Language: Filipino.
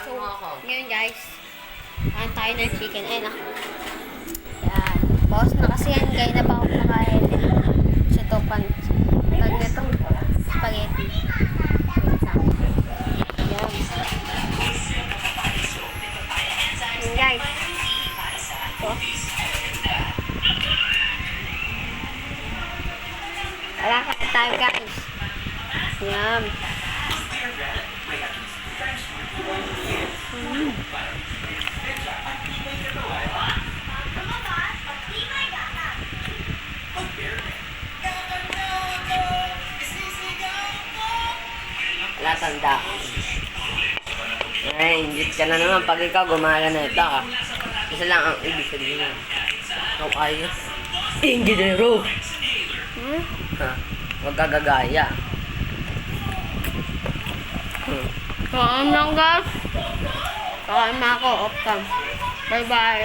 So, ngayon guys, kain tayo ng chicken. Ayan ah. Yan. Bawas na kasi yan. Kaya na ba ako nakain. Sa topan. Pag itong spaghetti. Yan. Yan guys. Ito. Wala ka tayo guys. Yan. Latanda. Ay, ingit ka na naman pag ikaw gumala na ito ah. Isa lang ang ibig sabihin. Ikaw ay ingidero. Ha? Huwag ka gagaya. Kain lang guys. Kain na ako. Off cam. Bye bye.